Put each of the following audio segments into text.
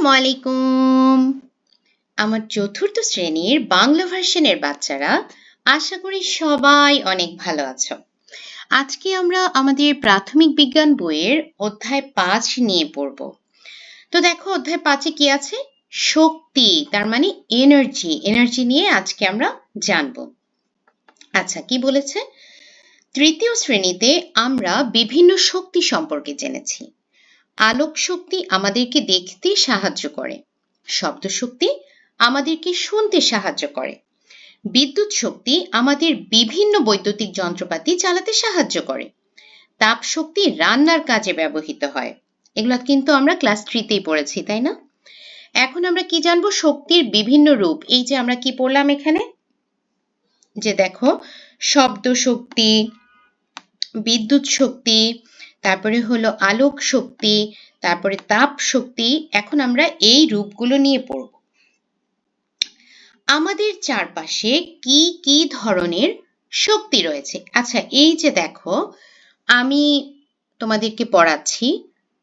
আসসালামু আলাইকুম। আমার চতুর্থ শ্রেণীর বাংলা ভার্সনের বাচ্চারা, আশা করি সবাই অনেক ভালো আছো। আজকে আমরা আমাদের প্রাথমিক বিজ্ঞান বইয়ের অধ্যায় 5 নিয়ে পড়ব। তো দেখো অধ্যায় 5-এ কি আছে? শক্তি, তার মানে এনার্জি নিয়ে আজকে আমরা জানব। আচ্ছা, কি বলেছে? তৃতীয় শ্রেণীতে আমরা বিভিন্ন শক্তি সম্পর্কে জেনেছি। আলোক শক্তি আমাদেরকে দেখতে সাহায্য করে, শব্দ শক্তি আমাদেরকে শুনতে সাহায্য করে, বিদ্যুৎ শক্তি আমাদের বিভিন্ন বৈদ্যুতিক যন্ত্রপাতি চালাতে সাহায্য করে, তাপ শক্তি রান্নার কাজে ব্যবহৃত হয়। এগুলো কিন্তু আমরা ক্লাস 3-তেই পড়েছি, তাই না? এখন আমরা কি জানবো? শক্তির বিভিন্ন রূপ। এই যে আমরা কি পড়লাম এখানে, যে দেখো শব্দ শক্তি, বিদ্যুৎ শক্তি, তারপরে হলো আলোক শক্তি, তারপরে তাপ শক্তি। এখন আমরা এই রূপগুলো নিয়ে পড়ব। আমাদের চারপাশে কি কি ধরনের শক্তি রয়েছে? আচ্ছা, এই যে দেখো আমি তোমাদেরকে পড়াচ্ছি,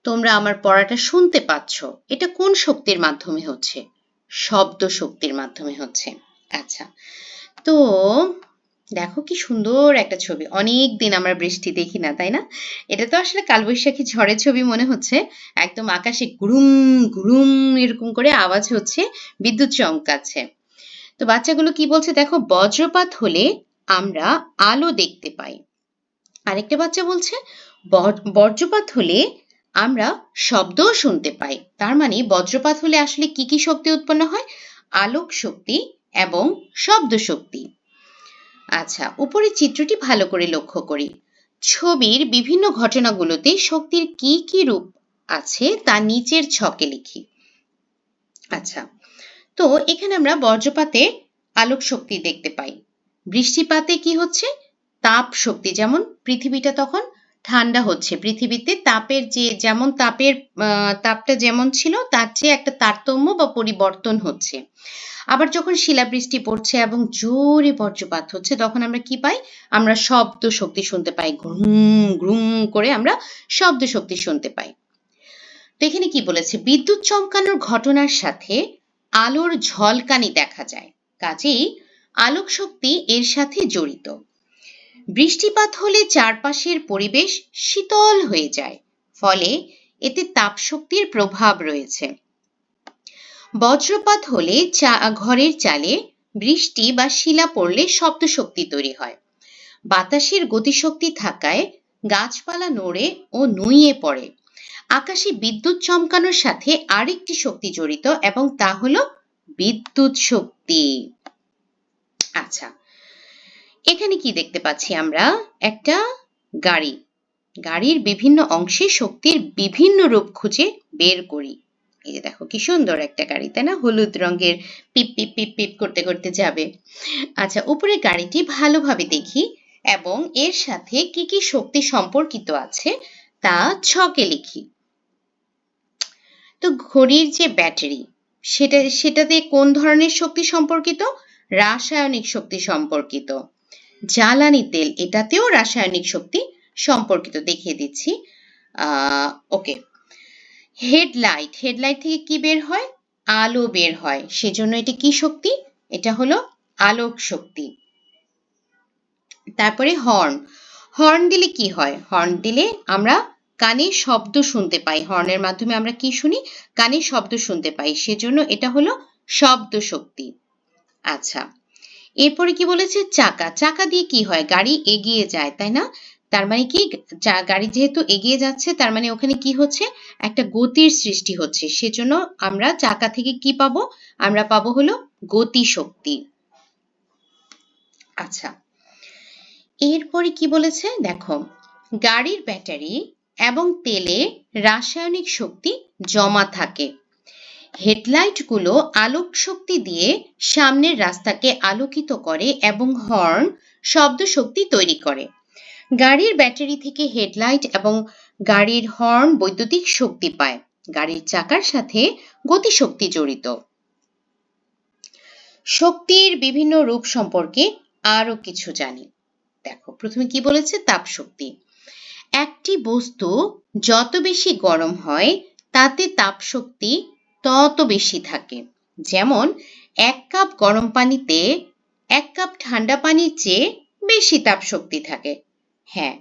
তোমরা আমার পড়াটা শুনতে পাচ্ছ। এটা কোন শক্তির মাধ্যমে হচ্ছে? শব্দ শক্তির মাধ্যমে হচ্ছে। আচ্ছা, তো দেখো কি সুন্দর একটা ছবি। অনেক দিন আমরা বৃষ্টি দেখি না, তাই না? এটা তো আসলে কালবৈশাখী ঝড়ের ছবি মনে হচ্ছে। একদম আকাশে গুরুম গুরুম এরকম করে আওয়াজ হচ্ছে, বিদ্যুৎ চমকাচ্ছে। তো বাচ্চাগুলো কি বলছে দেখো, বজ্রপাত হলে আমরা আলো দেখতে পাই। আরেকটা বাচ্চা বলছে বজ্রপাত হলে আমরা শব্দও শুনতে পাই। তার মানে বজ্রপাত হলে আসলে কি কি শক্তি উৎপন্ন হয়? আলোক শক্তি এবং শব্দ শক্তি। আচ্ছা, উপরের চিত্রটি ভালো করে লক্ষ্য করি। ছবির বিভিন্ন ঘটনাগুলোতে শক্তির কি কি রূপ আছে তা নিচের ছকে লিখি। আচ্ছা, তো এখানে আমরা বজ্রপাতে আলোক শক্তি দেখতে পাই। বৃষ্টিপাতে কি হচ্ছে? তাপ শক্তি, যেমন পৃথিবীটা তখন ঠান্ডা হচ্ছে, পৃথিবীতে তাপটা যেমন ছিল তার চেয়ে একটা তারতম্য বা পরিবর্তন হচ্ছে। আবার যখন শিলাবৃষ্টি পড়ছে এবং জোরে বজ্রপাত হচ্ছে, তখন আমরা কি পাই? আমরা শব্দ শক্তি শুনতে পাই। ঘুম ঘুম করে আমরা শব্দ শক্তি শুনতে পাই। তো এখানে কি বলেছে? বিদ্যুৎ চমকানোর ঘটনার সাথে আলোর ঝলকানি দেখা যায়, কাজেই আলোক শক্তি এর সাথে জড়িত। বৃষ্টিপাত হলে চারপাশের পরিবেশ শীতল হয়ে যায়, ফলে এতে তাপ শক্তির প্রভাব রয়েছে। বজ্রপাত হলে ঘরের চালে বৃষ্টি বা শিলা পড়লে শব্দ শক্তি তৈরি হয়। বাতাসের গতিশক্তি থাকায় গাছপালা নড়ে ও নুইয়ে পড়ে। আকাশে বিদ্যুৎ চমকানোর সাথে আরেকটি শক্তি জড়িত এবং তা হলো বিদ্যুৎ শক্তি। আচ্ছা, এখানে কি দেখতে পাচ্ছি আমরা? একটা গাড়ি। গাড়ির বিভিন্ন অংশে শক্তির বিভিন্ন রূপ খুঁজে বের করি। এই যে দেখো কি সুন্দর একটা গাড়ি, তাই না? হলুদ রঙের, পিপ পিপ পিপ পিপ করতে করতে যাবে। আচ্ছা, উপরে গাড়িটি ভালোভাবে দেখি এবং এর সাথে কি কি শক্তি সম্পর্কিত আছে তা ছকে লিখি। তো ঘড়ির যে ব্যাটারি, সেটাতে কোন ধরনের শক্তি সম্পর্কিত? রাসায়নিক শক্তি সম্পর্কিত। জ্বালানি তেল, এটাতেও রাসায়নিক শক্তি সম্পর্কিত, দেখিয়ে দিচ্ছি। ওকে, হেডলাইট থেকে কি বের হয়? আলো বের হয়, সেজন্য এটি কি শক্তি? এটা হলো আলোক শক্তি। তারপরে হর্ন দিলে কি হয়? হর্ন দিলে আমরা কানে শব্দ শুনতে পাই। হর্নের মাধ্যমে আমরা কি শুনি? কানে শব্দ শুনতে পাই, সেজন্য এটা হলো শব্দ শক্তি। আচ্ছা, এরপরে কি বলেছে? চাকা দিয়ে কি হয়? গাড়ি এগিয়ে যায়, তাই না? তার মানে কি, গাড়ি যেহেতু এগিয়ে যাচ্ছে, তার মানে ওখানে কি হচ্ছে? একটা গতির সৃষ্টি হচ্ছে, সেজন্য আমরা চাকা থেকে কি পাবো? আমরা পাবো হলো গতি শক্তি। আচ্ছা, এরপরে কি বলেছে দেখো, গাড়ির ব্যাটারি এবং তেলে রাসায়নিক শক্তি জমা থাকে। হেডলাইটগুলো আলোক শক্তি দিয়ে সামনের রাস্তাকে আলোকিত করে এবং হর্ন শব্দ শক্তি তৈরি করে। গাড়ির ব্যাটারি থেকে হেডলাইট এবং গাড়ির হর্ন বৈদ্যুতিক শক্তি পায়। গাড়ির চাকার সাথে গতিশক্তি জড়িত। শক্তির বিভিন্ন রূপ সম্পর্কে আরো কিছু জানি। দেখো, প্রথমে কি বলেছে? তাপ শক্তি। একটি বস্তু যত বেশি গরম হয়, তাতে তাপ শক্তি তত বেশি থাকে। যেমন 1 কাপ গরম পানিতে 1 কাপ ঠান্ডা পানির চেয়ে বেশি তাপশক্তি থাকে। হ্যাঁ,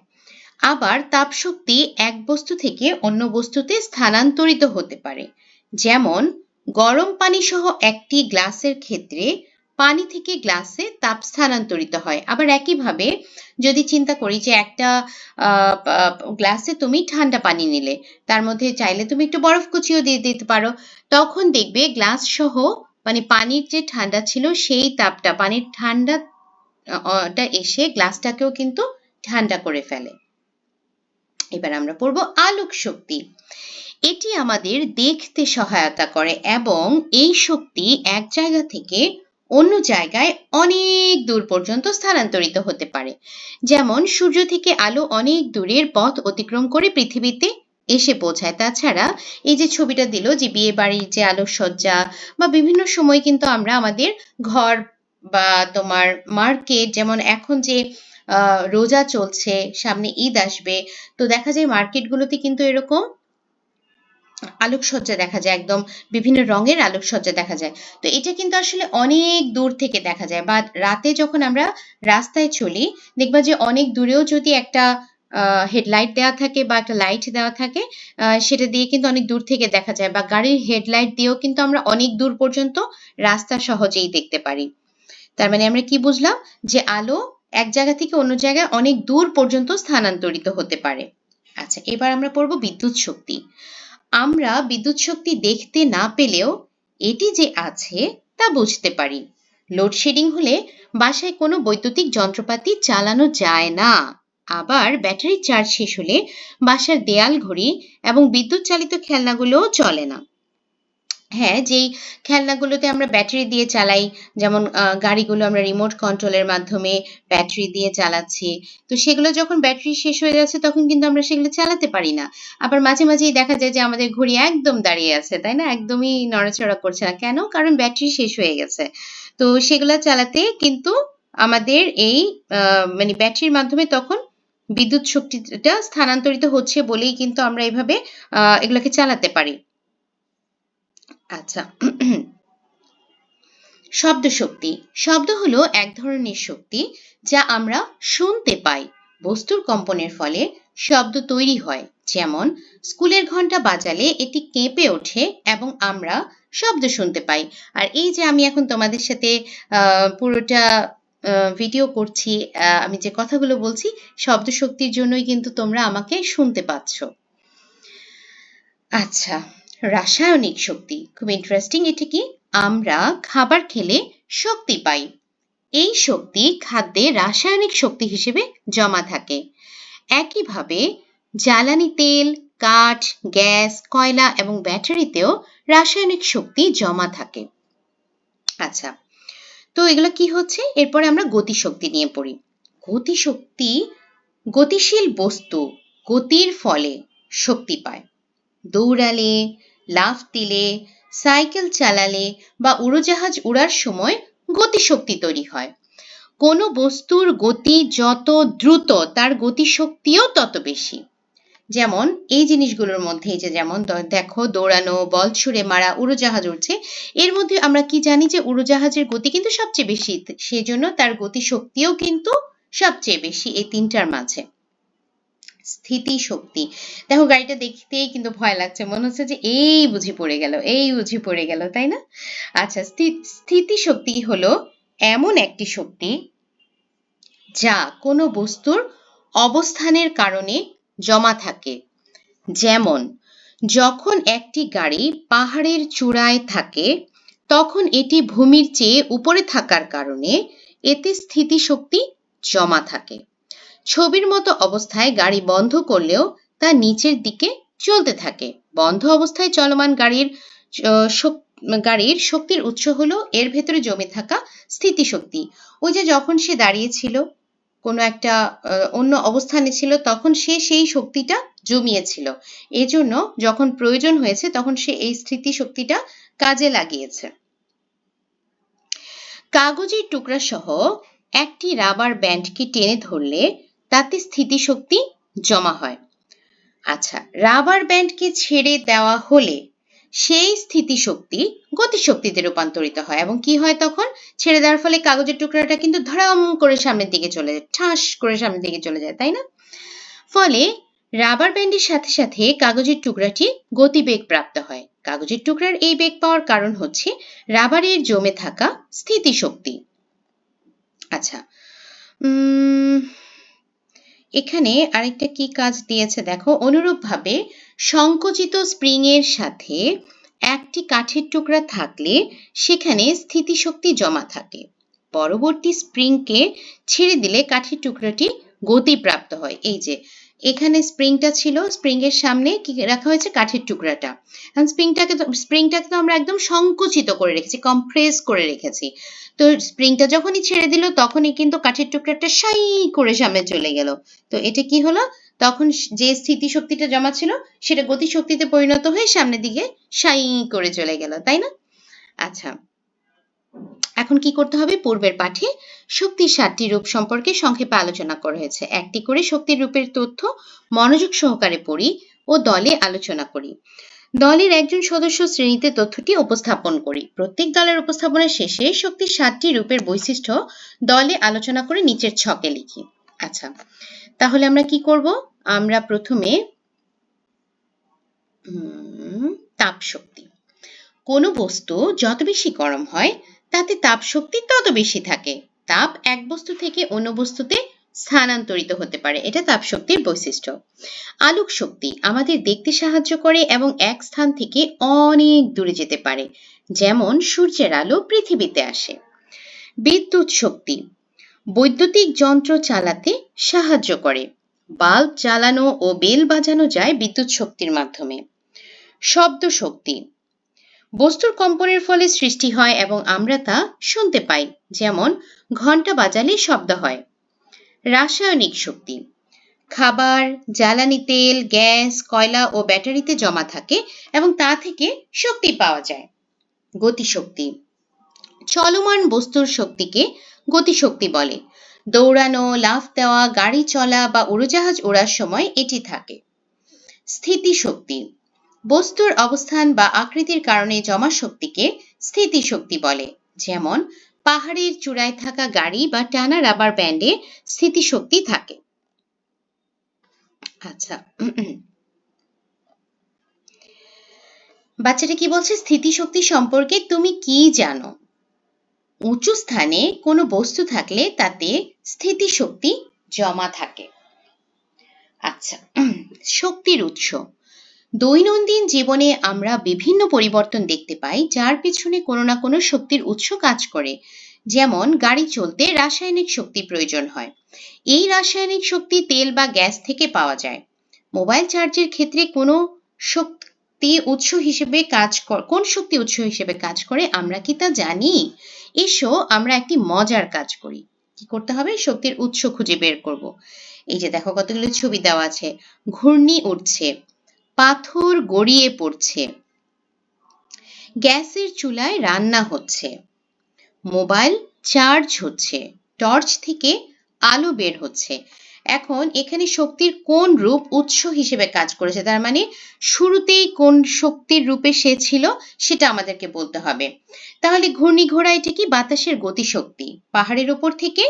আবার তাপশক্তি এক বস্তু থেকে অন্য বস্তুতে স্থানান্তরিত হতে পারে। যেমন গরম পানি সহ একটি গ্লাসের ক্ষেত্রে পানি থেকে গ্লাসে তাপ স্থানান্তরিত হয়। আবার একইভাবে যদি চিন্তা করি যে একটা গ্লাসে তুমি ঠান্ডা পানি নিলে, তার মধ্যে চাইলে তুমি একটু বরফ কুচিও দিয়ে দিতে পারো, তখন দেখবে গ্লাস সহ মানে পানির যে ঠান্ডা ছিল সেই তাপটা, পানির ঠান্ডাটা এসে গ্লাসটাকেও কিন্তু ঠান্ডা করে ফেলে। এবার আমরা পড়ব আলোক শক্তি। এটি আমাদের দেখতে সহায়তা করে এবং এই শক্তি এক জায়গা থেকে অন্য জায়গায় অনেক দূর পর্যন্ত স্থানান্তরিত হতে পারে। যেমন সূর্য থেকে আলো অনেক দূরের পথ অতিক্রম করে পৃথিবীতে এসে পৌঁছায়। তাছাড়া এই যে ছবিটা দিল যে বিয়ে বাড়ির যে আলোকসজ্জা বা বিভিন্ন সময় কিন্তু আমরা আমাদের ঘর বা তোমার মার্কেট, যেমন এখন যে রোজা চলছে, সামনে ঈদ আসবে, তো দেখা যায় মার্কেটগুলোতে কিন্তু এরকম আলোকসজ্জা দেখা যায়, একদম বিভিন্ন রঙের আলোকসজ্জা দেখা যায়। তো এটা কিন্তু আসলে অনেক দূর থেকে দেখা যায়। বা রাতে যখন আমরা রাস্তায় চলি, দেখবা যে অনেক দূরেও যদি একটা হেডলাইট দেওয়া থাকে বা একটা লাইট দেওয়া থাকে, সেটা দিয়ে কিন্তু অনেক দূর থেকে দেখা যায়। বা গাড়ির হেডলাইট দিয়েও কিন্তু আমরা অনেক দূর পর্যন্ত রাস্তা সহজেই দেখতে পারি। তার মানে আমরা কি বুঝলাম? যে আলো এক জায়গা থেকে অন্য জায়গায় অনেক দূর পর্যন্ত স্থানান্তরিত হতে পারে। আচ্ছা, এবার আমরা পড়ব বিদ্যুৎ শক্তি। আমরা বিদ্যুৎ শক্তি দেখতে না পেলেও এটি যে আছে তা বুঝতে পারি। লোডশেডিং হলে বাসায় কোনো বৈদ্যুতিক যন্ত্রপাতি চালানো যায় না। আবার ব্যাটারির চার্জ শেষ হলে বাসার দেয়াল ঘড়ি এবং বিদ্যুৎ চালিত খেলনাগুলোও চলে না। হ্যাঁ, যেই খেলনাগুলোতে আমরা ব্যাটারি দিয়ে চালাই, যেমন গাড়িগুলো আমরা রিমোট কন্ট্রোলের মাধ্যমে ব্যাটারি দিয়ে চালাচ্ছি, তো সেগুলো যখন ব্যাটারি শেষ হয়ে যাচ্ছে তখন কিন্তু আমরা সেগুলো চালাতে পারি না। আবার মাঝে মাঝেই দেখা যায় যে আমাদের ঘড়ি একদম দাঁড়িয়ে আছে, তাই না? একদমই নড়াচড়া করছে না। কেন? কারণ ব্যাটারি শেষ হয়ে গেছে। তো সেগুলো চালাতে কিন্তু আমাদের এই মানে ব্যাটারির মাধ্যমে তখন বিদ্যুৎ শক্তিটা স্থানান্তরিত হচ্ছে বলেই কিন্তু আমরা এভাবে এগুলোকে চালাতে পারি। আচ্ছা, শব্দ শক্তি। শব্দ হলো এক ধরনের শক্তি যা আমরা শুনতে পাই। বস্তুর কম্পনের ফলে শব্দ তৈরি হয়। যেমন স্কুলের ঘন্টা বাজালে এটি কেঁপে ওঠে এবং আমরা শব্দ শুনতে পাই। আর এই যে আমি এখন তোমাদের সাথে পুরোটা ভিডিও করছি, আমি যে কথাগুলো বলছি শব্দ শক্তির জন্যই কিন্তু তোমরা আমাকে শুনতে পাচ্ছ। আচ্ছা, রাসায়নিক শক্তি খুব ইন্টারেস্টিং। এটা কি? আমরা খাবার খেলে শক্তি পাই। এই শক্তি খাদ্যে রাসায়নিক শক্তি হিসেবে জমা থাকে। একইভাবে জ্বালানি তেল, কাঠ, গ্যাস, কয়লা এবং ব্যাটারিতেও রাসায়নিক শক্তি জমা থাকে। আচ্ছা, তো এগুলো কি হচ্ছে? এরপরে আমরা গতিশক্তি নিয়ে পড়ি। গতিশক্তি গতিশীল বস্তু গতির ফলে শক্তি পায়। দৌড়ালে, লাফ দিলে, সাইকেল চালালে বা উড়োজাহাজ উড়ার সময় গতিশক্তি তৈরি হয়। কোনো বস্তুর গতি যত দ্রুত তার গতিশক্তিও তত বেশি। যেমন এই জিনিসগুলোর মধ্যে যে যেমন দেখো দৌড়ানো, বল ছুঁড়ে মারা, উড়োজাহাজ উড়ছে, এর মধ্যে আমরা কি জানি যে উড়োজাহাজের গতি কিন্তু সবচেয়ে বেশি, সেজন্য তার গতিশক্তিও কিন্তু সবচেয়ে বেশি এই তিনটার মাঝে। স্থিতিশক্তি। দেখো গাড়িটা দেখতেই কিন্তু ভয় লাগছে, মনে হচ্ছে যে এই বুঝি পড়ে গেল, তাই না? আচ্ছা, স্থিতিশক্তি হলো এমন একটি শক্তি যা কোনো বস্তুর অবস্থানের কারণে জমা থাকে। যেমন যখন একটি গাড়ি পাহাড়ের চূড়ায় থাকে তখন এটি ভূমির চেয়ে উপরে থাকার কারণে এতে স্থিতিশক্তি জমা থাকে। ছবির মতো অবস্থায় গাড়ি বন্ধ করলেও তা নিচের দিকে চলতে থাকে। বন্ধ অবস্থায় চলমান গাড়ির শক্তির উৎস হলো এর ভেতরে জমে থাকা স্থিতিশক্তি। ওই যে যখন সে দাঁড়িয়েছিল, কোনো একটা অন্য অবস্থানে ছিল, তখন সে সেই শক্তিটা জমিয়েছিল। এজন্য যখন প্রয়োজন হয়েছে তখন সে এই স্থিতিশক্তিটা কাজে লাগিয়েছে। কাগজের টুকরা সহ একটি রাবার ব্যান্ডকে টেনে ধরলে তাতে স্থিতিশক্তি জমা হয়। আচ্ছা, রাবার ব্যান্ডকে ছেড়ে দেওয়া হলে সেই স্থিতিশক্তি গতিশক্তিতে রূপান্তরিত হয় এবং কি হয় তখন ছেড়ে দেওয়ার ফলে কাগজের টুকরাটা কিন্তু ধড়াম করে সামনের দিকে চলে যায়, ঠাস করে সামনের দিকে চলে যায়, তাই না? ফলে রাবার ব্যান্ডের সাথে সাথে কাগজের টুকরাটি গতিবেগ প্রাপ্ত হয়। কাগজের টুকরার এই বেগ পাওয়ার কারণ হচ্ছে রাবারের জমে থাকা স্থিতিশক্তি। আচ্ছা, এখানে আরেকটা কি কাজ দিয়েছে দেখো, অনুরূপভাবে সংকুচিত স্প্রিং এর সাথে একটি কাঠের টুকরা থাকলে সেখানে স্থিতিশক্তি জমা থাকে। পরবর্তী স্প্রিংকে ছেড়ে দিলে কাঠের টুকরাটি গতিপ্রাপ্ত হয়। এই যে এখানে স্প্রিংটা ছিল, স্প্রিং এর সামনে কি রাখা হয়েছে, কাঠের টুকরাটা। এখন স্প্রিংটাকে তো আমরা একদম সংকুচিত করে রেখেছি, কম্প্রেস করে রেখেছি। তো স্প্রিংটা যখনই ছেড়ে দিল তখনই কিন্তু কাঠের টুকরাটা সাই করে সামনে চলে গেল। তো এটা কি হলো, তখন যে স্থিতিশক্তিটা জমা ছিল সেটা গতিশক্তিতে পরিণত হয়ে সামনের দিকে সাই করে চলে গেল, তাই না? আচ্ছা, এখন কি করতে হবে, পূর্বের পাঠে শক্তির 7টি রূপ সম্পর্কে সংক্ষেপে আলোচনা করা হয়েছে। একটি করে শক্তির রূপের তথ্য মনোযোগ সহকারে পড়ি ও দলে আলোচনা করি। দলের একজন সদস্য শ্রেণীতে তথ্যটি উপস্থাপন করি। প্রত্যেক দলের উপস্থাপনের শেষে শক্তির 7টি রূপের বৈশিষ্ট্য দলে আলোচনা করে নিচের ছকে লিখি। আচ্ছা, তাহলে আমরা কি করব, আমরা প্রথমে তাপ শক্তি। কোনো বস্তু যত বেশি গরম হয় তাতে তাপ শক্তি তত বেশি থাকে। তাপ এক বস্তু থেকে অন্য বস্তুতে স্থানান্তরিত হতে পারে, এটা তাপ শক্তির বৈশিষ্ট্য। আলোক শক্তি আমাদের দেখতে সাহায্য করে এবং এক স্থান থেকে অনেক দূরে যেতে পারে, যেমন সূর্যের আলো পৃথিবীতে আসে। বিদ্যুৎ শক্তি বৈদ্যুতিক যন্ত্র চালাতে সাহায্য করে। বাল্ব জ্বালানো ও বেল বাজানো যায় বিদ্যুৎ শক্তির মাধ্যমে। শব্দ শক্তি বস্তুর কম্পনের ফলে সৃষ্টি হয় এবং আমরা তা শুনতে পাই, যেমন ঘন্টা বাজালে শব্দ হয়। রাসায়নিক শক্তি খাবার, জ্বালানি তেল, গ্যাস, কয়লা ও ব্যাটারিতে জমা থাকে এবং তা থেকে শক্তি পাওয়া যায়। গতিশক্তি চলমান বস্তুর শক্তিকে গতিশক্তি বলে। দৌড়ানো, লাফ দেওয়া, গাড়ি চলা বা উড়োজাহাজ ওড়ার সময় এটি থাকে। স্থিতিশক্তি বস্তুর অবস্থান বা আকৃতির কারণে জমা শক্তিকে স্থিতিশক্তি বলে, যেমন পাহাড়ের চূড়ায় থাকা গাড়ি বা টানা রাবার ব্যান্ডে স্থিতিশক্তি থাকে। আচ্ছা, বাচ্চাটা কি বলছে, স্থিতিশক্তি সম্পর্কে তুমি কি জানো? উঁচু স্থানে কোনো বস্তু থাকলে তাতে স্থিতিশক্তি জমা থাকে। আচ্ছা, শক্তির উৎস দৈনন্দিন জীবনে আমরা বিভিন্ন পরিবর্তন দেখতে পাই যার পিছনে কোনো না কোনো শক্তির উৎস কাজ করে। যেমন গাড়ি চলতে রাসায়নিক শক্তি প্রয়োজন হয়, এই রাসায়নিক শক্তি তেল বা গ্যাস থেকে পাওয়া যায়। মোবাইল চার্জের ক্ষেত্রে কোন শক্তি উৎস হিসেবে কাজ করে আমরা কি তা জানি? এসো আমরা একটি মজার কাজ করি। কি করতে হবে, শক্তির উৎস খুঁজে বের করব। এই যে দেখো কতগুলো ছবি দেওয়া আছে, ঘূর্ণি উঠছে, পাথর গড়িয়ে পড়ছে, গ্যাসের চুলায় রান্না হচ্ছে, মোবাইল চার্জ হচ্ছে, টর্চ থেকে আলো বের হচ্ছে। এখন এখানে শক্তির কোন রূপ উৎস হিসেবে কাজ করেছে, তার মানে শুরুতেই কোন শক্তির রূপে সে ছিল সেটা আমাদেরকে বলতে হবে। তাহলে ঘূর্ণিঘোড়া এটা কি, বাতাসের গতিশক্তি। পাহাড়ের উপর থেকে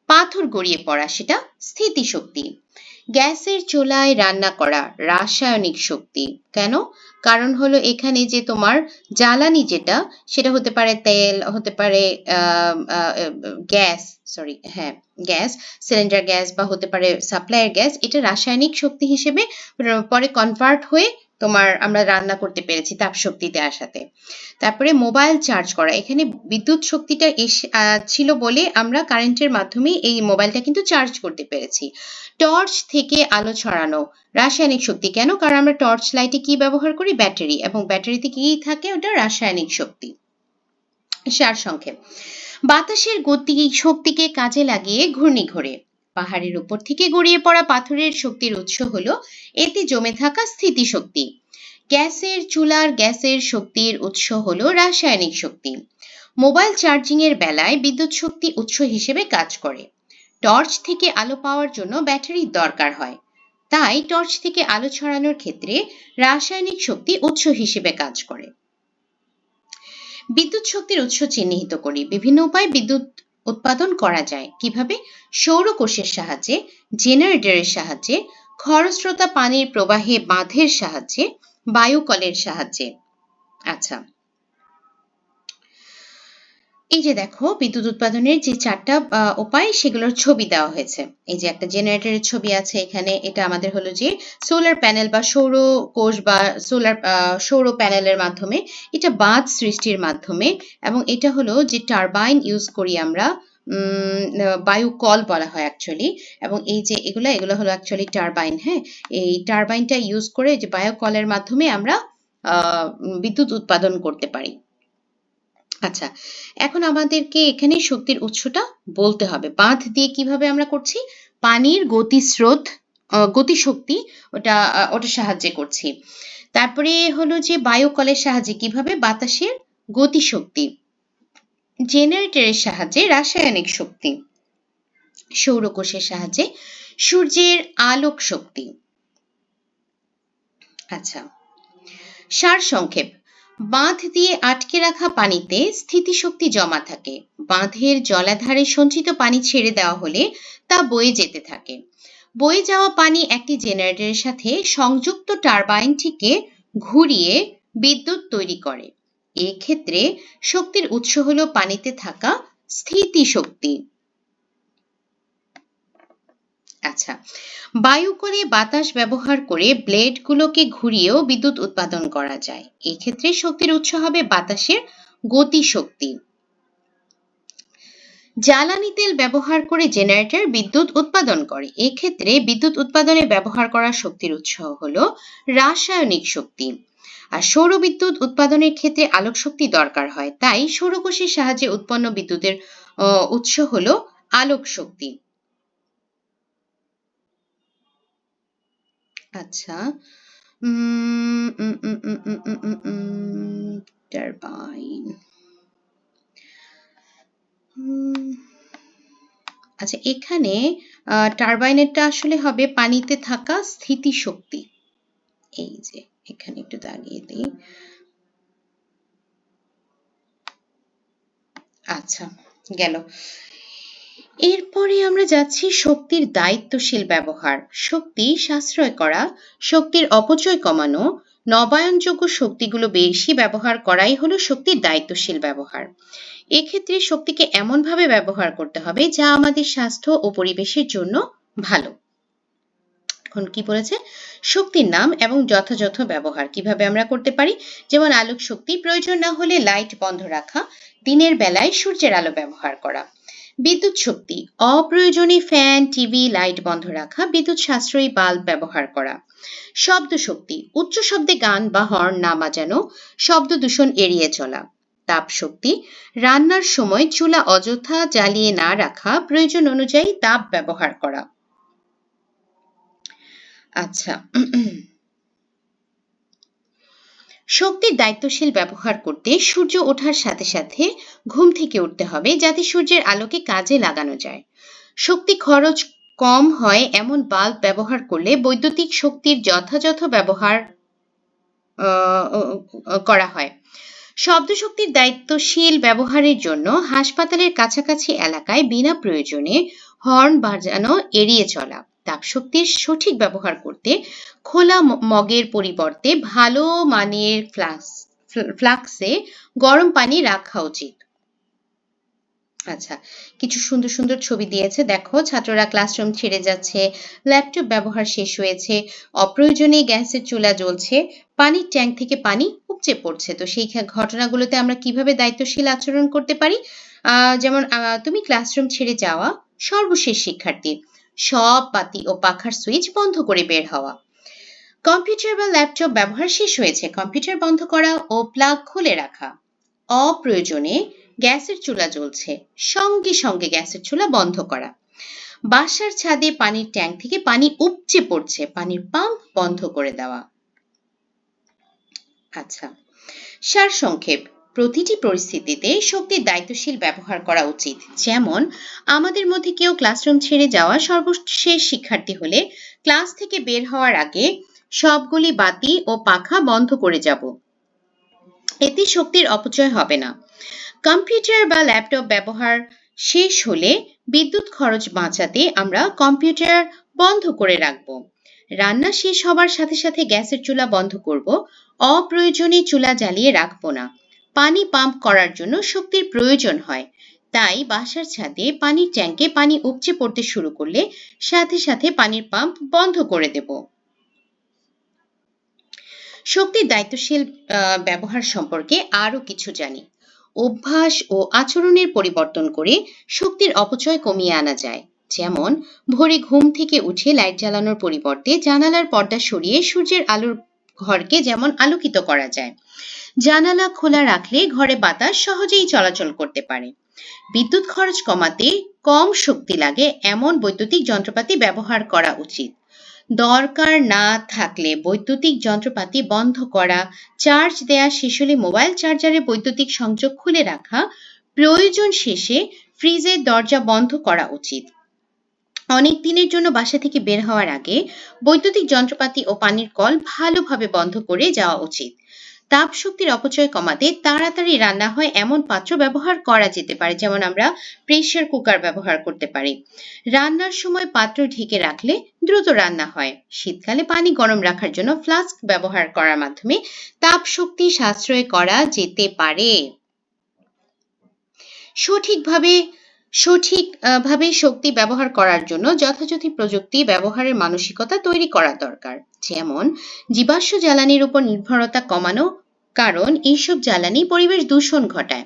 পাথর গড়িয়ে পড়া সেটা স্থিতিশক্তি। গ্যাসের চুলায় রান্না করা রাসায়নিক শক্তি। কেন? কারণ হলো এখানে যে তোমার জ্বালানি যেটা সেটা হতে পারে তেল, হতে পারে গ্যাস, গ্যাস, সিলিন্ডার গ্যাস বা হতে পারে সাপ্লাইয়ের গ্যাস, এটা রাসায়নিক শক্তি হিসেবে পরে কনভার্ট হয়ে তোমার আমরা রান্না করতে পেরেছি তাপ শক্তিতে আসাতে। তারপরে মোবাইল চার্জ করা, এখানে বিদ্যুৎ শক্তিটা ছিল বলে আমরা কারেন্টের মাধ্যমে এই মোবাইলটা কিন্তু চার্জ করতে পেরেছি। টর্চ থেকে আলো ছড়ানো রাসায়নিক শক্তি। কেন? কারণ আমরা টর্চ লাইটে কি ব্যবহার করি, ব্যাটারি, এবং ব্যাটারিতে কি থাকে, ওটা রাসায়নিক শক্তি। সারসংক্ষেপ, বাতাসের গতি শক্তিকে কাজে লাগিয়ে ঘূর্ণি ঘোরে। পাহাড়ের উপর থেকে গড়িয়ে পড়া পাথরের শক্তির উৎস হলো এতে জমে থাকা স্থিতিশক্তি। গ্যাসের চুলার গ্যাসের শক্তির উৎস হলো রাসায়নিক শক্তি। মোবাইল চার্জিং এর বেলায় বিদ্যুৎ শক্তি উৎস হিসেবে কাজ করে। টর্চ থেকে আলো পাওয়ার জন্য ব্যাটারির দরকার হয়। তাই টর্চ থেকে আলো ছড়ানোর ক্ষেত্রে রাসায়নিক শক্তি উৎস হিসেবে কাজ করে। বিদ্যুৎ শক্তির উৎস চিহ্নিত করি। বিভিন্ন উপায়ে বিদ্যুৎ উৎপাদন করা যায়। কিভাবে? সৌরকোষের সাহায্যে, জেনারেটরের সাহায্যে, খরস্রোতা পানির প্রবাহে বাঁধের সাহায্যে, বায়ুকলের সাহায্যে। আচ্ছা, এই যে দেখো বিদ্যুৎ উৎপাদনের যে 4টা উপায় সেগুলোর ছবি দেওয়া হয়েছে। এই যে একটা জেনারেটরের ছবি আছে এখানে, এটা আমাদের হলো যে সোলার প্যানেল বা সৌর কোষ বা সৌর প্যানেলের মাধ্যমে, এটা বাঁধ সৃষ্টির মাধ্যমে, এবং এটা হলো যে টারবাইন ইউজ করি আমরা, বায়ু কল বলা হয় অ্যাকচুয়ালি, এবং এই যে এগুলো হলো অ্যাকচুয়ালি টারবাইন। হ্যাঁ, এই টারবাইনটা ইউজ করে যে বায়ু কলের মাধ্যমে আমরা বিদ্যুৎ উৎপাদন করতে পারি। আচ্ছা, এখন আমাদেরকে এখানে শক্তির উৎসটা বলতে হবে। বাঁধ দিয়ে কিভাবে আমরা করছি? পানির গতিস্রোত, গতিশক্তি, ওটা সাহায্যে করছি। তারপরে হলো যে বায়ুকলের সাহায্যে কিভাবে? বাতাসের গতিশক্তি। জেনারেটরের সাহায্যে রাসায়নিক শক্তি। সৌরকোষের সাহায্যে সূর্যের আলোক শক্তি। আচ্ছা, সারসংক্ষেপ। বাঁধ দিয়ে আটকে রাখা পানিতে স্থিতিশক্তি জমা থাকে। বাঁধের জলাধারে সঞ্চিত পানি ছেড়ে দেওয়া হলে তা বয়ে যেতে থাকে। বয়ে যাওয়া পানি একটি জেনারেটরের সাথে সংযুক্ত টারবাইনটিকে ঘুরিয়ে বিদ্যুৎ তৈরি করে। এক্ষেত্রে শক্তির উৎস হলো পানিতে থাকা স্থিতিশক্তি। আচ্ছা, বায়ুকলে বাতাস ব্যবহার করে ব্লেডগুলোকে ঘুরিয়েও বিদ্যুৎ উৎপাদন করা যায়। এক্ষেত্রে শক্তির উৎস হবে বাতাসের গতিশক্তি। জ্বালানি তেল ব্যবহার করে জেনারেটর বিদ্যুৎ উৎপাদন করে। এক্ষেত্রে বিদ্যুৎ উৎপাদনে ব্যবহার করা শক্তির উৎস হলো রাসায়নিক শক্তি। আর সৌর বিদ্যুৎ উৎপাদনের ক্ষেত্রে আলোক শক্তি দরকার হয়, তাই সৌরকোষের সাহায্যে উৎপন্ন বিদ্যুতের উৎস হলো আলোক শক্তি। আচ্ছা, টারবাইন। আচ্ছা, এখানে টারবাইনেরটা আসলে হবে পানিতে থাকা স্থিতিশক্তি। এই যে এখানে একটু দাগিয়ে দিই। আচ্ছা, গেল। এরপরে আমরা যাচ্ছি শক্তির দায়িত্বশীল ব্যবহার। শক্তি সাশ্রয় করা, শক্তির অপচয় কমানো, নবায়নযোগ্য শক্তিগুলো বেশি ব্যবহার করাই হলো শক্তির দায়িত্বশীল ব্যবহার। এক্ষেত্রে শক্তিকে এমনভাবে ব্যবহার করতে হবে যা আমাদের স্বাস্থ্য ও পরিবেশের জন্য ভালো। এখন কি বলেছে? শক্তির নাম এবং যথাযথ ব্যবহার কিভাবে আমরা করতে পারি? যেমন আলোক শক্তি, প্রয়োজন না হলে লাইট বন্ধ রাখা, দিনের বেলায় সূর্যের আলো ব্যবহার করা। বিদ্যুৎ শক্তি, অপ্রয়োজনীয় ফ্যান, টিভি, লাইট বন্ধ রাখা, বিদ্যুৎ সাশ্রয়ী বাল্ব ব্যবহার করা। শব্দ শক্তি, উচ্চ শব্দে গান বা হর্ন না বাজানো, শব্দ দূষণ এড়িয়ে চলা। তাপ শক্তি, রান্নার সময় চুলা অযথা জ্বালিয়ে না রাখা, প্রয়োজন অনুযায়ী তাপ ব্যবহার করা। আচ্ছা, শক্তির দায়িত্বশীল ব্যবহার করতে সূর্য ওঠার সাথে সাথে ঘুম থেকে উঠতে হবে যাতে সূর্যের আলোকে কাজে লাগানো যায়। শক্তি খরচ কম হয় এমন বাল্ব ব্যবহার করলে বৈদ্যুতিক শক্তির যথাযথ ব্যবহার করা হয়। শব্দ শক্তির দায়িত্বশীল ব্যবহারের জন্য হাসপাতালের কাছাকাছি এলাকায় বিনা প্রয়োজনে হর্ন বাজানো এড়িয়ে চলা। তাপশক্তির সঠিক ব্যবহার করতে খোলা মগের পরিবর্তে ভালো মানের ফ্লাক্সে গরম পানি রাখা উচিত। আচ্ছা, কিছু সুন্দর সুন্দর ছবি দিয়েছে দেখো। ছাত্ররা ক্লাসরুম ছেড়ে যাচ্ছে, ল্যাপটপ ব্যবহার শেষ হয়েছে, অপ্রয়োজনে গ্যাসের চুলা জ্বলছে, পানির ট্যাঙ্ক থেকে পানি উপচে পড়ছে। তো সেই ঘটনাগুলোতে আমরা কিভাবে দায়িত্বশীল আচরণ করতে পারি? যেমন তুমি ক্লাসরুম ছেড়ে যাওয়া, সর্বশেষ শিক্ষার্থী, সব বাতি ও পাখার সুইচ বন্ধ করে বের হওয়া। কম্পিউটার বা ল্যাপটপ ব্যবহার শেষ হয়েছে, কম্পিউটার বন্ধ করা ও প্লাগ খুলে রাখা। অপ্রয়োজনে গ্যাসের চুলা জ্বলছে, সঙ্গে সঙ্গে গ্যাসের চুলা বন্ধ করা। বাসার ছাদে পানির ট্যাঙ্ক থেকে পানি উপচে পড়ছে, পানির পাম্প বন্ধ করে দেওয়া। আচ্ছা, সারসংক্ষেপ। প্রতিটি পরিস্থিতিতে শক্তির দায়িত্বশীল ব্যবহার করা উচিত। যেমন আমাদের মধ্যে কেউ ক্লাসরুম ছেড়ে যাওয়া সর্বশেষ শিক্ষার্থী হলে ক্লাস থেকে বের হওয়ার আগে সবগুলি বাতি ও পাখা বন্ধ করে যাব। এতে শক্তির অপচয় হবে না। কম্পিউটার বা ল্যাপটপ ব্যবহার শেষ হলে বিদ্যুৎ খরচ বাঁচাতে আমরা কম্পিউটার বন্ধ করে রাখব। রান্না শেষ হবার সাথে সাথে গ্যাসের চুলা বন্ধ করব। অপ্রয়োজনে চুলা জ্বালিয়ে রাখব না। পানি পাম্প করার জন্য শক্তির প্রয়োজন হয়, তাই বাসার ছাদে পানির ট্যাঙ্কে পানি উপচে পড়তে শুরু করলে সাথে সাথে পানির পাম্প বন্ধ করে দেব। শক্তির দায়িত্বশীল ব্যবহার সম্পর্কে আরো কিছু জানি। অভ্যাস ও আচরণের পরিবর্তন করে শক্তির অপচয় কমিয়ে আনা যায়। যেমন ভোরে ঘুম থেকে উঠে লাইট জ্বালানোর পরিবর্তে জানালার পর্দা সরিয়ে সূর্যের আলোর ঘরকে যেমন আলোকিত করা যায়। জানালা খোলা রাখলে ঘরে বাতাস সহজেই চলাচল করতে পারে। বিদ্যুৎ খরচ কমাতে কম শক্তি লাগে এমন বৈদ্যুতিক যন্ত্রপাতি ব্যবহার করা উচিত। দরকার না থাকলে বৈদ্যুতিক যন্ত্রপাতি বন্ধ করা, চার্জ দেয়া শেষ হলে মোবাইল চার্জারের বৈদ্যুতিক সংযোগ খুলে রাখা, প্রয়োজন শেষে ফ্রিজের দরজা বন্ধ করা উচিত। অনেক দিনের জন্য বাসা থেকে বের হওয়ার আগে বৈদ্যুতিক যন্ত্রপাতি ও পানির কল ভালোভাবে বন্ধ করে যাওয়া উচিত। তাপ শক্তির অপচয় কমাতে তাড়াতাড়ি রান্না হয় এমন পাত্র ব্যবহার করা যেতে পারে, যেমন আমরা প্রেসার কুকার ব্যবহার করতে পারি। রান্নার সময় পাত্র ঢেকে রাখলে দ্রুত রান্না হয়। শীতকালে পানি গরম রাখার জন্য ফ্লাস্ক ব্যবহার করার মাধ্যমে তাপ শক্তি সাশ্রয় করা যেতে পারে। সঠিকভাবে শক্তি ব্যবহার করার জন্য যথাযথ প্রযুক্তি ব্যবহারের মানসিকতা তৈরি করা দরকার। যেমন জীবাশ্ম জ্বালানির উপর নির্ভরতা কমানো, কারণ এইসব জ্বালানি পরিবেশ দূষণ ঘটায়।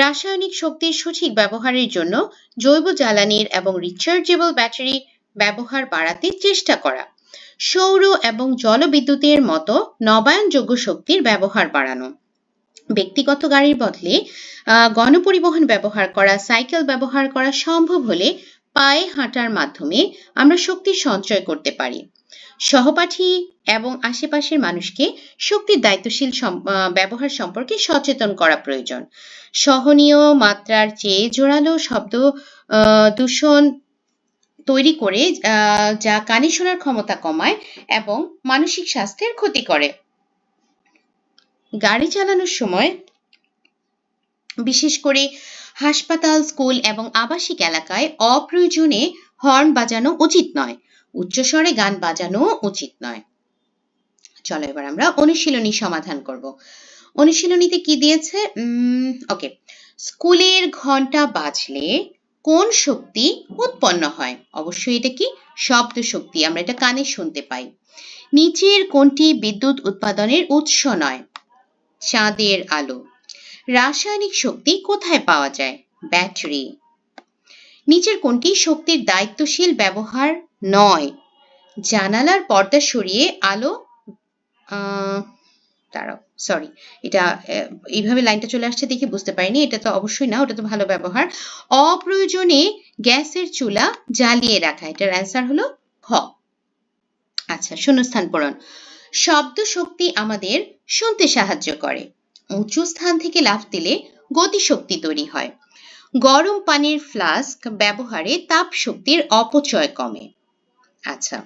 রাসায়নিক শক্তির সঠিক ব্যবহারের জন্য জৈব জ্বালানির এবং রিচার্জেবল ব্যাটারি ব্যবহার বাড়াতে চেষ্টা করা। সৌর এবং জলবিদ্যুতের মতো নবায়নযোগ্য শক্তির ব্যবহার বাড়ানো। ব্যক্তিগত গাড়ির বদলে গণপরিবহন ব্যবহার করা, সাইকেল ব্যবহার করা সম্ভব হলে পায়ে হাঁটার মাধ্যমে আমরা শক্তি সঞ্চয় করতে পারি। সহপাঠী এবং আশেপাশের মানুষকে শক্তির দায়িত্বশীল ব্যবহার সম্পর্কে সচেতন করা প্রয়োজন। সহনীয় মাত্রার চেয়ে জোরালো শব্দ দূষণ তৈরি করে যা কানে শোনার ক্ষমতা কমায় এবং মানসিক স্বাস্থ্যের ক্ষতি করে। গাড়ি চালানোর সময় বিশেষ করে হাসপাতাল, স্কুল এবং আবাসিক এলাকায় অপ্রয়োজনে হর্ন বাজানো উচিত নয়। উচ্চস্বরে গান বাজানো উচিত নয়। চলো এবার আমরা অনুশীলনী সমাধান করব। অনুশীলনীতে কি দিয়েছে? ওকে, স্কুলের ঘন্টা বাজলে কোন শক্তি উৎপন্ন হয়? অবশ্যই এটা কি? শব্দ শক্তি, আমরা এটা কানে শুনতে পাই। নিচের কোনটি বিদ্যুৎ উৎপাদনের উৎস নয়? চাঁদের আলো। রাসায়নিক শক্তি কোথায় পাওয়া যায়? ব্যাটারি। নিচের কোনটি শক্তির দায়িত্বশীল ব্যবহার নয়? জানালার পর্দা সরিয়ে আলো এটা এইভাবে লাইনটা চলে আসছে দেখে বুঝতে পারিনি, এটা তো অবশ্যই না, ওটা তো ভালো ব্যবহার। অপ্রয়োজনে গ্যাসের চুলা জ্বালিয়ে রাখা, এটার অ্যান্সার হলো খ। আচ্ছা, শূন্যস্থান পূরণ। শব্দ শক্তি আমাদের শুনতে সাহায্য করে। উঁচু স্থান থেকে লাফ দিলে গতিশক্তি তৈরি হয়। গরম পানির ফ্লাস্ক ব্যবহারে তাপ শক্তির অপচয় কমে। আচ্ছা,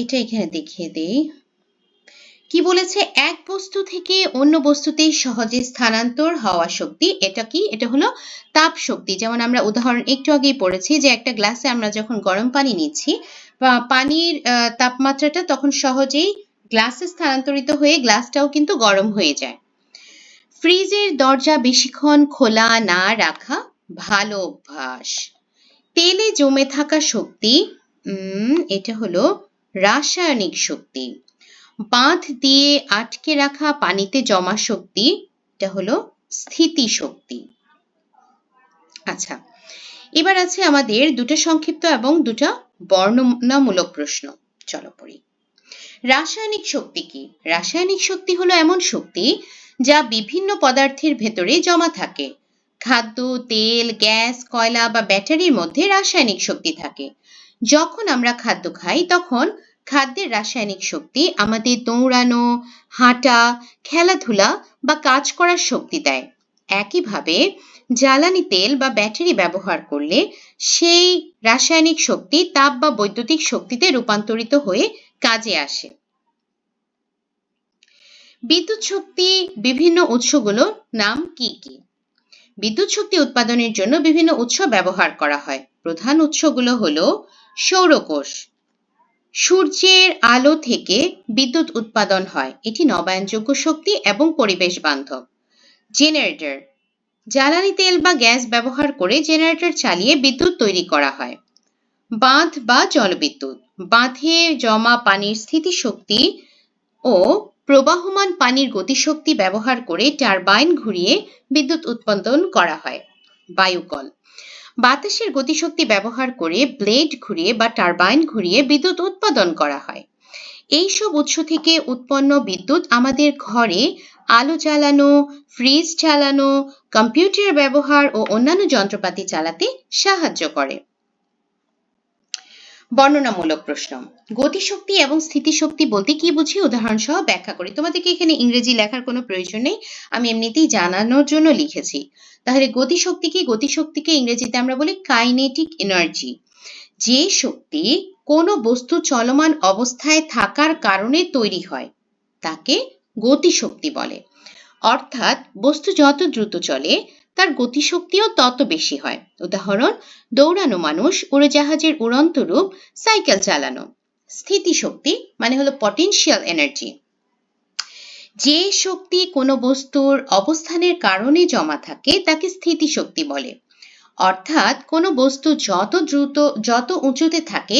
এটা এখানে দেখিয়ে দেই। কি বলেছে? এক বস্তু থেকে অন্য বস্তুতে সহজে স্থানান্তর হওয়া শক্তি, এটা কি? এটা হলো তাপ শক্তি। যেমন আমরা উদাহরণ একটু আগেই পড়েছি যে একটা গ্লাসে আমরা যখন গরম পানি নিচ্ছি, পানির তাপমাত্রাটা তখন সহজেই গ্লাসে স্থানান্তরিত হয়ে গ্লাসটাও কিন্তু গরম হয়ে যায়। ফ্রিজের দরজা বেশিক্ষণ খোলা না রাখা ভালো অভ্যাস। তেলে জমে থাকা শক্তি, এটা হলো রাসায়নিক শক্তি। বাঁধ দিয়ে আটকে রাখা পানিতে জমা শক্তি, এটা হলো স্থিতি শক্তি। আচ্ছা, এবার আছে আমাদের দুটো সংক্ষিপ্ত এবং দুটো বর্ণনামূলক প্রশ্ন। চলো পড়ি। রাসায়নিক শক্তি কি? রাসায়নিক শক্তি হলো এমন শক্তি যা বিভিন্ন পদার্থের ভেতরে জমা থাকে। খাদ্য, তেল, গ্যাস, কয়লা বা ব্যাটারির মধ্যে রাসায়নিক শক্তি থাকে। যখন আমরা খাদ্য খাই তখন খাদ্যের রাসায়নিক শক্তি আমাদের দৌড়ানো, হাঁটা, খেলাধুলা বা কাজ করার শক্তি দেয়। একইভাবে জ্বালানি তেল বা ব্যাটারি ব্যবহার করলে সেই রাসায়নিক শক্তি তাপ বা বৈদ্যুতিক শক্তিতে রূপান্তরিত হয়ে কাজে আসে। বিদ্যুৎ শক্তি বিভিন্ন উৎসগুলোর নাম কি কি? বিদ্যুৎ শক্তি উৎপাদনের জন্য বিভিন্ন উৎস ব্যবহার করা হয়। প্রধান উৎসগুলো হলো সৌরকোষ, সূর্যের আলো থেকে বিদ্যুৎ উৎপাদন হয়, এটি নবায়নযোগ্য শক্তি এবং পরিবেশ বান্ধব। জেনারেটর, জ্বালানি তেল বা গ্যাস ব্যবহার করে জেনারেটর চালিয়ে বিদ্যুৎ তৈরি করা হয়। বাঁধ বা জলবিদ্যুৎ, বাঁধে জমা পানির স্থিতিশক্তি ও প্রবাহমান পানির গতিশক্তি ব্যবহার করে টারবাইন ঘুরিয়ে বিদ্যুৎ উৎপাদন করা হয়। বায়ুকল, বাতাসের গতিশক্তি ব্যবহার করে ব্লেড ঘুরিয়ে বা টারবাইন ঘুরিয়ে বিদ্যুৎ উৎপাদন করা হয়। এইসব উৎস থেকে উৎপন্ন বিদ্যুৎ আমাদের ঘরে আলো জ্বালানো, ফ্রিজ চালানো, কম্পিউটার ব্যবহার ও অন্যান্য যন্ত্রপাতি চালাতে সাহায্য করে। বর্ণনামূলক প্রশ্ন, গতিশক্তি এবং স্থিতিশক্তি বলতে কি বুঝি উদাহরণ সহ ব্যাখ্যা করি। তোমাদেরকে এখানে ইংরেজি লেখার কোনো প্রয়োজন নেই, আমি এমনিতেই জানানোর জন্য লিখেছি। তাহলে গতিশক্তি কি? গতিশক্তিকে ইংরেজিতে আমরা বলি কাইনেটিক এনার্জি। যে শক্তি কোনো বস্তু চলমান অবস্থায় থাকার কারণে তৈরি হয় তাকে গতিশক্তি বলে। অর্থাৎ বস্তু যত দ্রুত চলে তার গতিশক্তিও তত বেশি হয়। উদাহরণ, দৌড়ানো মানুষ, উড়োজাহাজের উড়ন্ত রূপ, সাইকেল চালানো। স্থিতিশক্তি মানে হলো পটেনশিয়াল এনার্জি। যে শক্তি কোনো বস্তুর অবস্থানের কারণে জমা থাকে তাকে স্থিতিশক্তি বলে। অর্থাৎ কোনো বস্তু যত উঁচুতে থাকে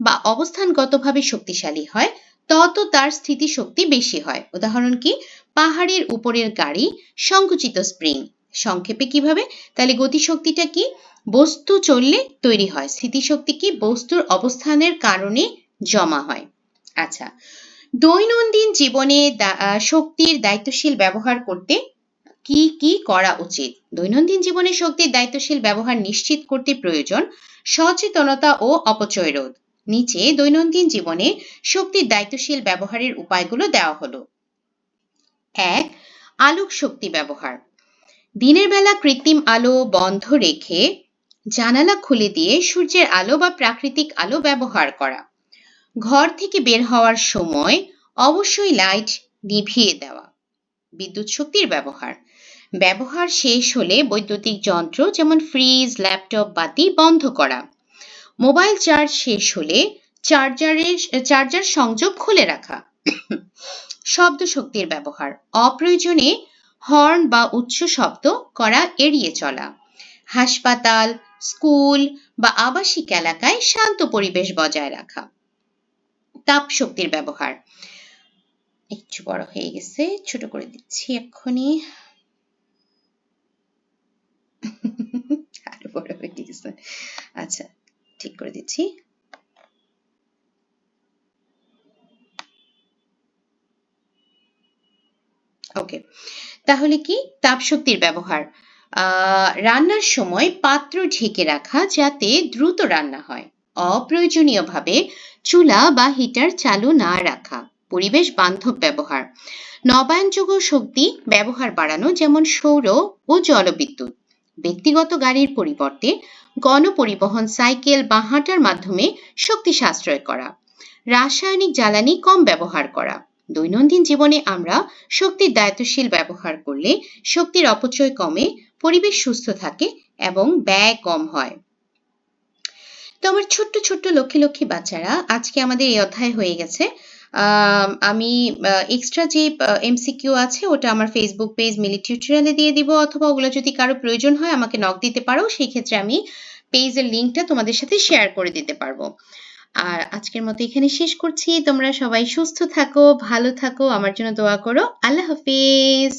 বা অবস্থানগতভাবে শক্তিশালী হয় তত তার স্থিতিশক্তি বেশি হয়। উদাহরণ কি? পাহাড়ের উপরের গাড়ি, সংকুচিত স্প্রিং। সংক্ষেপে কিভাবে? তাহলে গতিশক্তিটা কি? বস্তু চললে তৈরি হয়। স্থিতিশক্তি কি? বস্তুর অবস্থানের কারণে জমা হয়। আচ্ছা, দৈনন্দিন জীবনে শক্তির দায়িত্বশীল ব্যবহার করতে কি কি করা উচিত? দৈনন্দিন জীবনে শক্তির দায়িত্বশীল ব্যবহার নিশ্চিত করতে প্রয়োজন সচেতনতা ও অপচয় রোধ। নিচে দৈনন্দিন জীবনে শক্তির দায়িত্বশীল ব্যবহারের উপায়গুলো দেওয়া হলো। 1. আলোক শক্তি ব্যবহার। দিনের বেলা কৃত্রিম আলো বন্ধ রেখে জানালা খুলে দিয়ে সূর্যের আলো বা প্রাকৃতিক আলো ব্যবহার করা। ঘর থেকে বের হওয়ার সময় অবশ্যই লাইট নিভিয়ে দেওয়া। বিদ্যুৎ শক্তির ব্যবহার শেষ হলে বৈদ্যুতিক যন্ত্র যেমন ফ্রিজ, ল্যাপটপ, বাতি বন্ধ করা। মোবাইল চার্জ শেষ হলে চার্জার সংযোগ খুলে রাখা। শব্দ শক্তির ব্যবহার, অপ্রয়োজনে হর্ন বা উচ্চ শব্দ করা এড়িয়ে চলা। হাসপাতাল, স্কুল বা আবাসিক এলাকায় শান্ত পরিবেশ বজায় রাখা। তাপ শক্তির ব্যবহার, একটু বড় হয়ে গেছে, ছোট করে দিচ্ছি এক্ষুনি। আরো বড় হয়ে গেছে। আচ্ছা, ঠিক করে দিচ্ছি। ওকে, তাহলে কি? তাপ শক্তির ব্যবহার, রান্নার সময় পাত্র ঢেকে রাখা যাতে দ্রুত রান্না হয়। অপ্রয়োজনীয়ভাবে চুলা বা হিটার চালু না রাখা। পরিবেশ বান্ধব ব্যবহার, নবায়নযোগ্য শক্তি ব্যবহার বাড়ানো, যেমন সৌর ও জলবিদ্যুৎ। ব্যক্তিগত গাড়ির পরিবর্তে গণপরিবহন, সাইকেল বা হাঁটার মাধ্যমে শক্তি সাশ্রয় করা। রাসায়নিক জ্বালানি কম ব্যবহার করা। দৈনন্দিন জীবনে আমরা শক্তির দায়িত্বশীল ব্যবহার করলে শক্তির অপচয় কমে, পরিবেশ সুস্থ থাকে এবং ব্যয় কম হয়। তো আমার ছোট্ট ছোট্ট লক্ষ্মী লক্ষ্মী বাচ্চারা, আজকে আমাদের এই অধ্যায় হয়ে গেছে। আমি এক্সট্রা যে এমসিকিউ আছে ওটা আমার ফেসবুক পেজ মিলি টিউটোরিয়ালে দিয়ে দিব, অথবা ওগুলো যদি কারো প্রয়োজন হয় আমাকে নক দিতে পারো, সেই ক্ষেত্রে আমি পেজের লিঙ্কটা তোমাদের সাথে শেয়ার করে দিতে পারবো। আর আজকের মতো এখানে শেষ করছি। তোমরা সবাই সুস্থ থাকো, ভালো থাকো, আমার জন্য দোয়া করো। আল্লাহ হাফেজ।